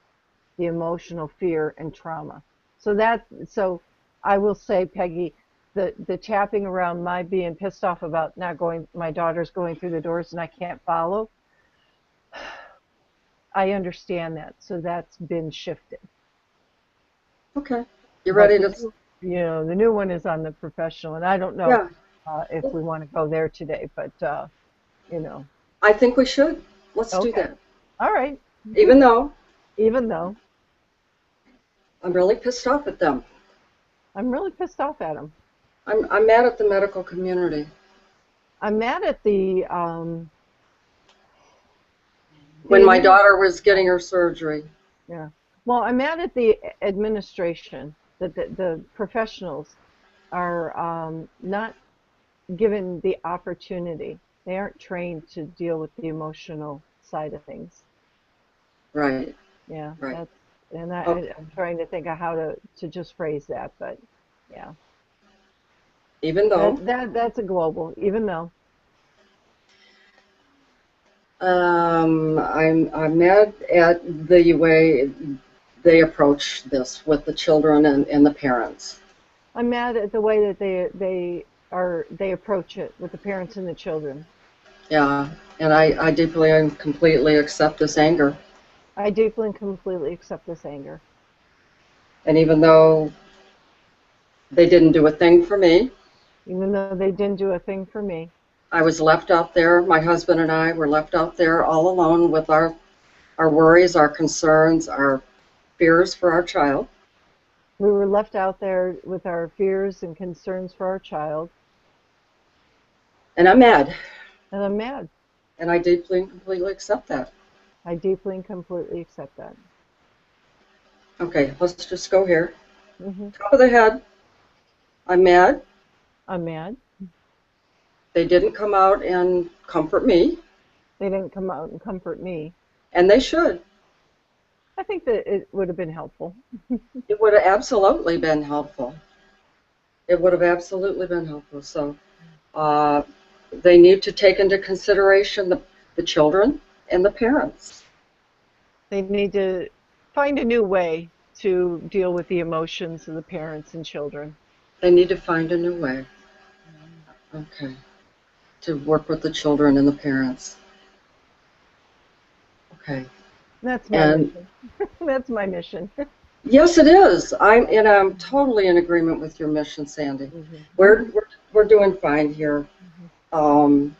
A: the emotional fear and trauma. So I will say, Peggy, the tapping around my being pissed off about not going, my daughter's going through the doors and I can't follow. I understand that, so that's been shifted.
B: Okay. You
A: But
B: ready to?
A: the new one is on the professional, and I don't know
B: Yeah.
A: if we want to go there today, but you know,
B: I think we should. Let's do
A: okay,
B: that.
A: all right.
B: Even though
A: Even though
B: I'm really pissed off at them.
A: I'm really pissed off at him.
B: I'm mad at the medical community.
A: I'm mad at the
B: When my
A: admin.
B: daughter was getting her surgery.
A: Yeah. Well, I'm mad at the administration that the professionals are not given the opportunity. They aren't trained to deal with the emotional side of things.
B: Right.
A: Yeah,
B: Right.
A: that's, and
B: Okay.
A: I'm trying to think of how to just phrase that, but yeah,
B: Even though
A: that's a global. Even though
B: I'm mad at the way they approach this with the children and the parents.
A: I'm mad at the way that they approach it with the parents and the children.
B: Yeah, and I deeply and completely accept this anger.
A: I deeply and completely accept this anger.
B: And even though They didn't do a thing for me.
A: even though they didn't do a thing for me.
B: I was left out there. My husband and I were left out there all alone with our worries, our concerns, our fears for our child.
A: We were left out there with our fears and concerns for our child,
B: And I'm mad.
A: and I'm mad.
B: And I deeply and completely accept that.
A: I deeply and completely accept that.
B: Okay, let's just go here.
A: Hmm.
B: Top of the head, I'm mad.
A: I'm mad.
B: They didn't come out and comfort me,
A: They didn't come out and comfort me.
B: and they should.
A: I think that it would have been helpful.
B: It would have absolutely been helpful. It would have absolutely been helpful. So uh, they need to take into consideration the children and the parents.
A: They need to find a new way to deal with the emotions of the parents and children.
B: They need to find a new way, okay, to work with the children and the parents. Okay.
A: That's my
B: And
A: mission. That's my mission.
B: yes, it is. I'm totally in agreement with your mission, Sandy.
A: Hmm.
B: We're doing fine here.
A: Hmm.
B: Um,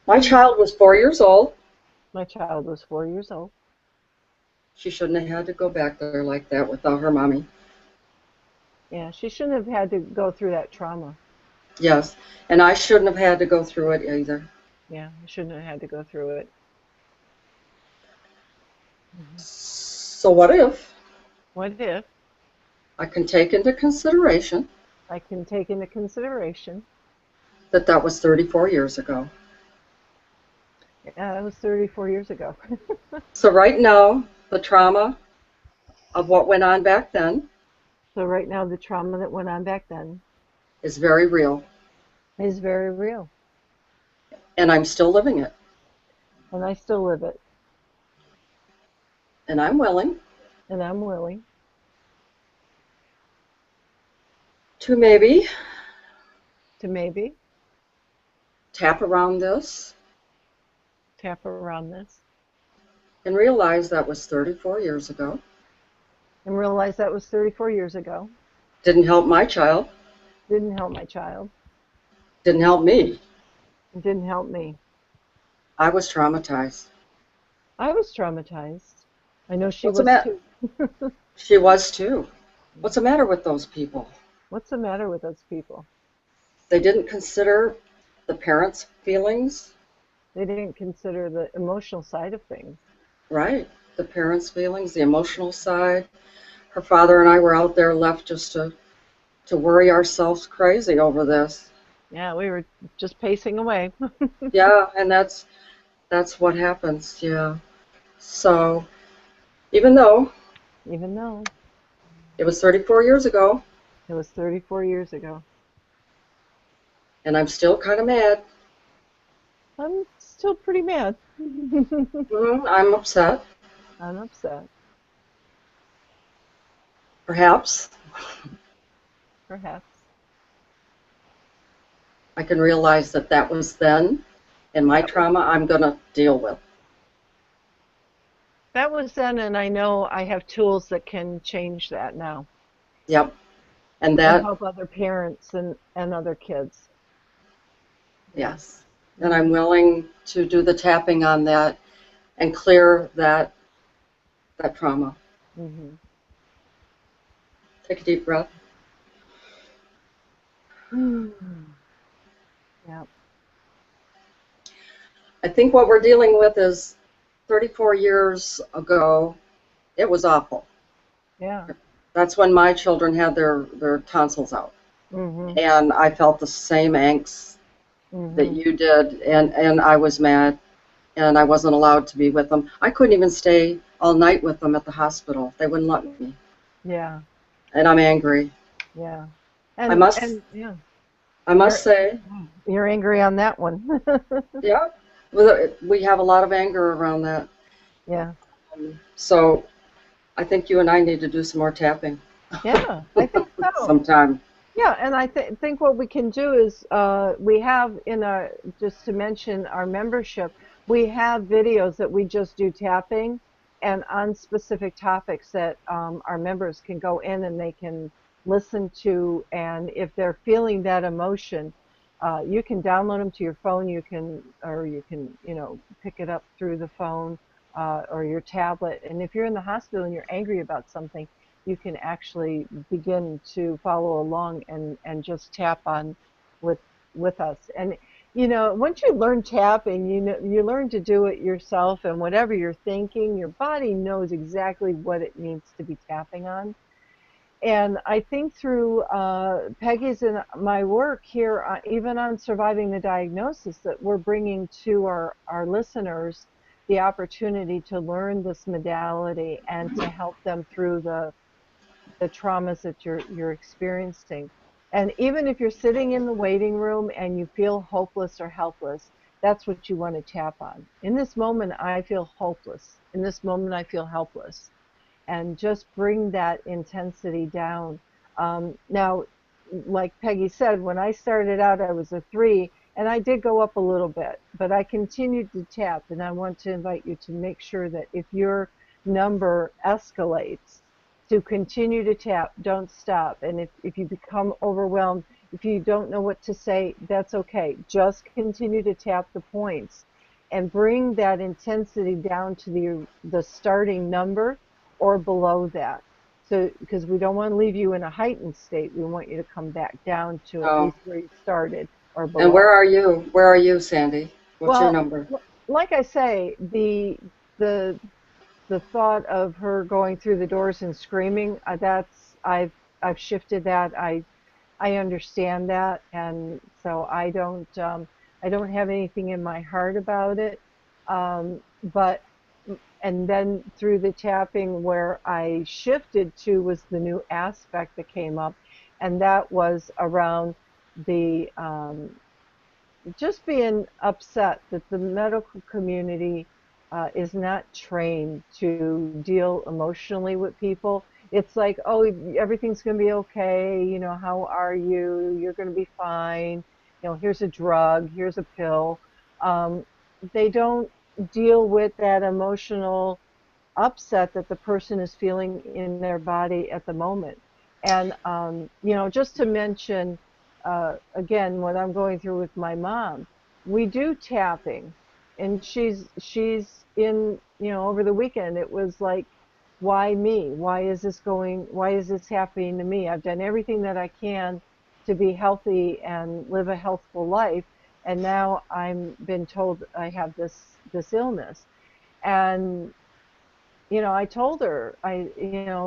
B: my child was 4 years old.
A: My child was 4 years old.
B: She shouldn't have had to go back there like that without her mommy.
A: Yeah, she shouldn't have had to go through that trauma.
B: Yes, and I shouldn't have had to go through it either.
A: Yeah, shouldn't have had to go through it. Hmm.
B: So what if
A: What if
B: I can take into consideration
A: I can take into consideration
B: that that was 34 years ago?
A: that was 34 years ago.
B: So right now, the trauma of what went on back then
A: So right now, the trauma that went on back then
B: is very real,
A: is very real,
B: and I'm still living it.
A: and I still live it,
B: And I'm willing
A: and I'm willing
B: to maybe
A: to maybe
B: tap around this
A: tap around this
B: and realize that was 34 years ago.
A: and realize that was 34 years ago.
B: Didn't help my child,
A: Didn't help my child.
B: didn't help me.
A: It didn't help me.
B: I was traumatized.
A: I was traumatized. I know she
B: What's the
A: was
B: matter?
A: too.
B: She was too. What's the matter with those people?
A: What's the matter with those people?
B: They didn't consider the parents' feelings,
A: They didn't consider the emotional side of things.
B: right? The parents' feelings, the emotional side. Her father and I were out there left just to worry ourselves crazy over this.
A: Yeah, we were just pacing away.
B: Yeah, and that's what happens, yeah. So even though
A: Even though
B: it was 34 years ago,
A: it was 34 years ago.
B: and I'm still kind of mad,
A: I'm still pretty mad.
B: I'm upset,
A: I'm upset,
B: perhaps
A: perhaps.
B: I can realize that that was then, and my
A: That was
B: trauma I'm going to deal with.
A: that was then, and I know I have tools that can change that now
B: Yep. And
A: and
B: that,
A: help other parents and other kids. Yeah.
B: yes. And I'm
A: Hmm.
B: willing to do the tapping on that and clear that trauma.
A: Hmm.
B: Take a deep breath.
A: Yeah.
B: I think what we're dealing with is 34 years ago, it was awful.
A: Yeah.
B: That's when my children had their tonsils out.
A: Hmm.
B: And I felt the same angst that
A: Hmm.
B: you did, and I was mad, and I wasn't allowed to be with them. I couldn't even stay all night with them at the hospital. They wouldn't let me.
A: Yeah.
B: And I'm angry.
A: Yeah.
B: I
A: And
B: must
A: and yeah,
B: I must say,
A: you're angry on that one.
B: yeah, we have a lot of anger around that.
A: Yeah.
B: So I think you and I need to do some more tapping
A: Yeah, I think so.
B: sometime.
A: Yeah, and I think what we can do is we have in our, just to mention our membership, we have videos that we just do tapping and on specific topics that our members can go in and they can listen to, and if they're feeling that emotion, you can download them to your phone. You can pick it up through the phone or your tablet. And if you're in the hospital and you're angry about something, you can actually begin to follow along and just tap on with with us. And once you learn tapping, you learn to do it yourself, and whatever you're thinking, your body knows exactly what it needs to be tapping on. And I think through Peggy's and my work here, even on surviving the diagnosis, that we're bringing to our listeners the opportunity to learn this modality and to help them through the traumas that you're experiencing. And even if you're sitting in the waiting room and you feel hopeless or helpless, that's what you want to tap on. In this moment, I feel hopeless. In this moment, I feel helpless, and just bring that intensity down. Now, like Peggy said, when I started out, I was a 3, and I did go up a little bit, but I continued to tap. And I want to invite you to make sure that if your number escalates, to continue to tap, don't stop. And if you become overwhelmed, if you don't know what to say, that's okay. Just continue to tap the points and bring that intensity down to the starting number or below that. So, because we don't want to leave you in a heightened state, we want you to come back down to at
B: Oh,
A: least where you started or
B: and where
A: below.
B: are you? Where are you, Sandy? What's your
A: Well,
B: number?
A: like I say, the the thought of her going through the doors and screaming, that's I've shifted that. I understand that, and so I don't have anything in my heart about it. But and then through the tapping, where I shifted to was the new aspect that came up, and that was around the just being upset that the medical community is not trained to deal emotionally with people. It's like, oh, everything's going to be okay. How are you? You're going to be fine. Here's a drug, here's a pill. Um, they don't deal with that emotional upset that the person is feeling in their body at the moment. And, just to mention, again, what I'm going through with my mom, we do tapping. And she's in, over the weekend, it was like, why me? Why is this happening to me? I've done everything that I can to be healthy and live a healthful life. And now I'm been told I have this illness. And I told her,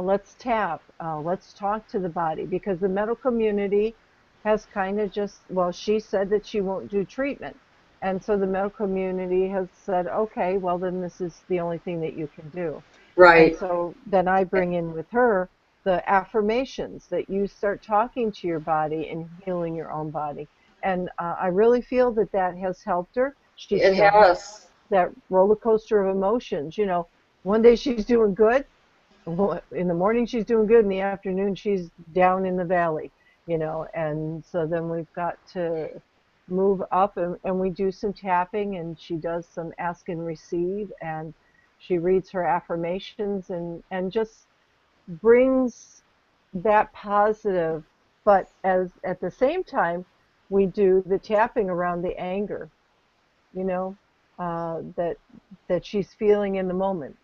A: let's tap, let's talk to the body, because the medical community has kind of just, well, she said that she won't do treatment. And so the medical community has said, okay, well, then this is the only thing that you can do. And
B: Right.
A: so then I bring in with her the affirmations that you start talking to your body and healing your own body. And I really feel that that has helped her. She
B: It
A: still has
B: has.
A: that roller coaster of emotions. One day she's doing good. In the morning she's doing good. In the afternoon she's down in the valley. And so then we've got to move up, and we do some tapping, and she does some ask and receive, and she reads her affirmations, and just brings that positive. But as at the same time, we do the tapping around the anger, you know, that she's feeling in the moment.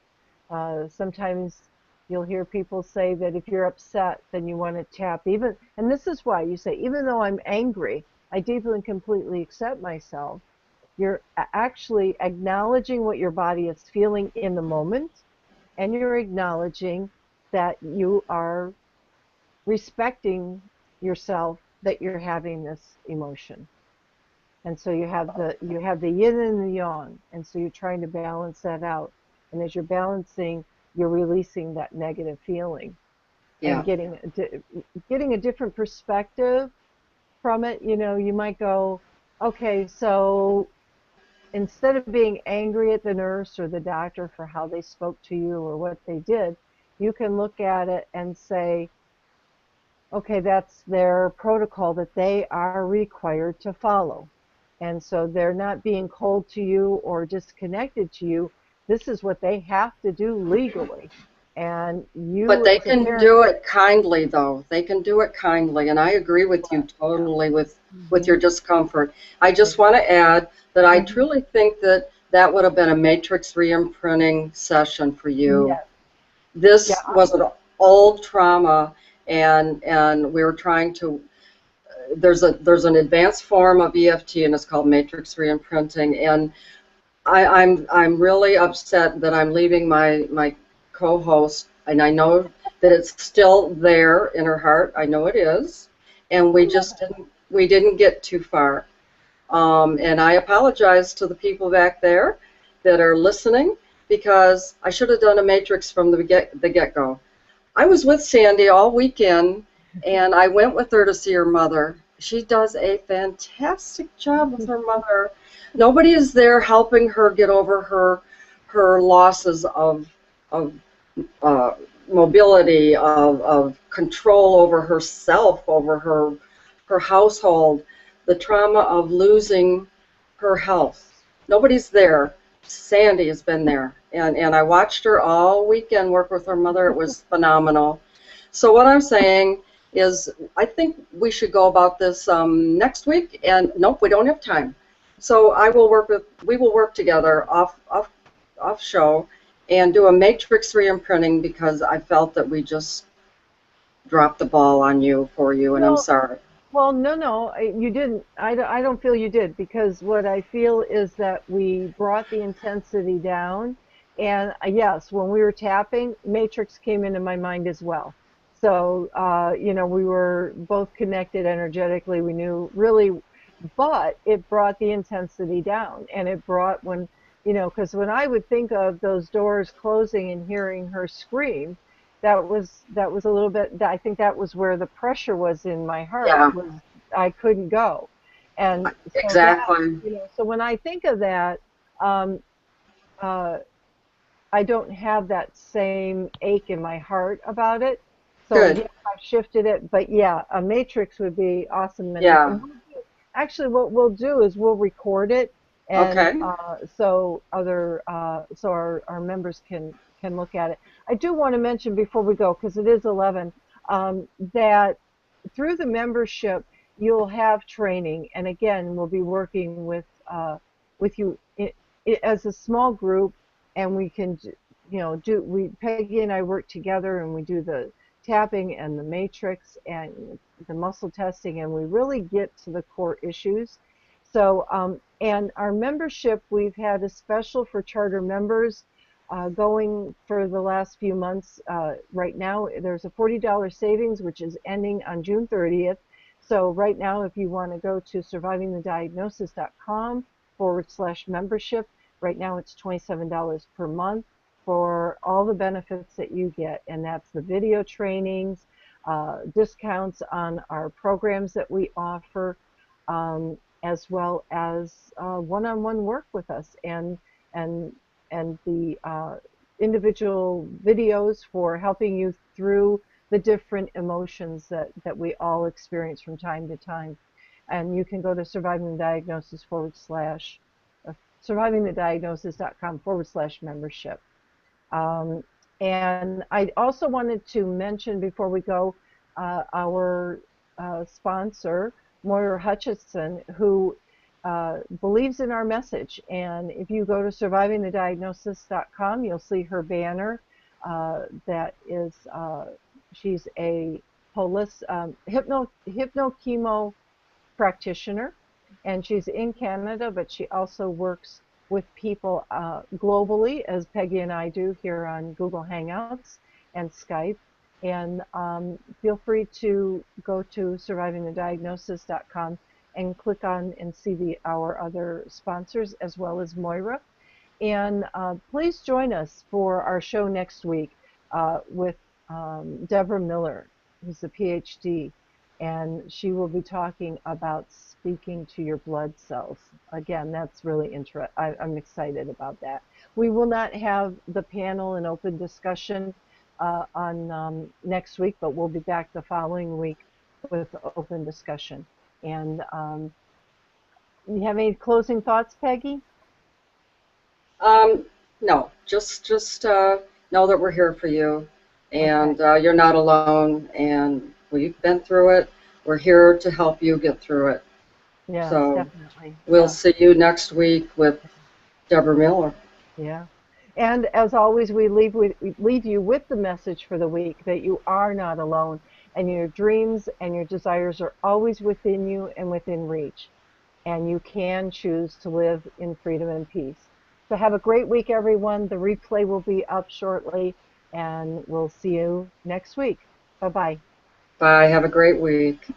A: Sometimes you'll hear people say that if you're upset, then you want to tap. And this is why you say, even though I'm angry, I deeply and completely accept myself. You're actually acknowledging what your body is feeling in the moment, and you're acknowledging that you are respecting yourself, that you're having this emotion. And so you have the yin and the yang, and so you're trying to balance that out. And as you're balancing, you're releasing that negative feeling and
B: Yeah.
A: getting a different perspective from it. You might go, okay, so instead of being angry at the nurse or the doctor for how they spoke to you or what they did, you can look at it and say, okay, that's their protocol that they are required to follow. And so they're not being cold to you or disconnected to you. This is what they have to do legally. And you
B: But they
A: as a
B: can
A: parent,
B: do it kindly, though. They can do it kindly, and I agree with you
A: yeah.
B: totally with
A: Hmm.
B: your discomfort. I just
A: Hmm.
B: want to add that I
A: Hmm.
B: truly think that that would have been a matrix re-imprinting session for you.
A: Yes. Yeah.
B: This was an old trauma, and we were trying to. There's an advanced form of EFT, and it's called matrix re-imprinting, and I'm really upset that I'm leaving my co-host, and I know that it's still there in her heart. I know it is, and we didn't get too far. And I apologize to the people back there that are listening because I should have done a matrix from the get-go. I was with Sandy all weekend, and I went with her to see her mother. She does a fantastic job with her mother. Nobody is there helping her get over her losses of uh, mobility, of control over herself, over her household, the trauma of losing her health. Nobody's there. Sandy has been there, and I watched her all weekend work with her mother. It was phenomenal. So what I'm saying is, I think we should go about this next week. And nope, we don't have time. So we will work together off show and do a matrix re-imprinting because I felt that we just dropped the ball on you for you, and I'm
A: Well,
B: sorry.
A: well, no, no, you didn't. I don't feel you did because what I feel is that we brought the intensity down. And yes, when we were tapping, Matrix came into my mind as well. So, we were both connected energetically. We knew really, but it brought the intensity down. And it brought because when I would think of those doors closing and hearing her scream, that was a little bit, I think that was where the pressure was in my heart,
B: Yeah,
A: was I couldn't go. And so
B: exactly.
A: so when I think of that, um uh I don't have that same ache in my heart about it. So
B: Good.
A: yeah, I've shifted it, but yeah, a matrix would be awesome.
B: Yeah.
A: Actually, what we'll do is we'll record it, and
B: Okay.
A: so our members can look at it. I do want to mention before we go, because it is 11, that through the membership you'll have training, and again we'll be working with you as a small group, and we can do we Peggy and I work together, and we do the tapping and the matrix and the muscle testing, and we really get to the core issues. So and our membership, we've had a special for charter members going for the last few months. Right now, there's a $40 savings, which is ending on June 30th. So right now, if you want to go to survivingthediagnosis.com/membership, right now it's $27 per month for all the benefits that you get. And that's the video trainings, discounts on our programs that we offer, as well as one-on-one work with us, and the individual videos for helping you through the different emotions that we all experience from time to time. And you can go to survivingthediagnosis.com/membership. Um, and I also wanted to mention before we go, our sponsor, Moira Hutchinson, who believes in our message. And if you go to survivingthediagnosis.com, you'll see her banner. That is, she's a hypno-chemo practitioner, and she's in Canada, but she also works with people globally, as Peggy and I do here on Google Hangouts and Skype. And feel free to go to survivingthediagnosis.com and click on and see our other sponsors, as well as Moira. And please join us for our show next week with Deborah Miller, who's a PhD, and she will be talking about speaking to your blood cells. Again, that's really interesting. I'm excited about that. We will not have the panel and open discussion on next week, but we'll be back the following week with open discussion. And you have any closing thoughts, Peggy?
B: Um, no, just know that we're here for you,
A: Okay.
B: and you're not alone. And we've been through it. We're here to help you get through it.
A: Yes,
B: So
A: definitely.
B: we'll
A: Yeah.
B: see you next week with Deborah Miller.
A: Yeah. And as always, we leave you with the message for the week that you are not alone and your dreams and your desires are always within you and within reach. And you can choose to live in freedom and peace. So have a great week, everyone. The replay will be up shortly, and we'll see you next week. Bye bye.
B: Bye. Have a great week.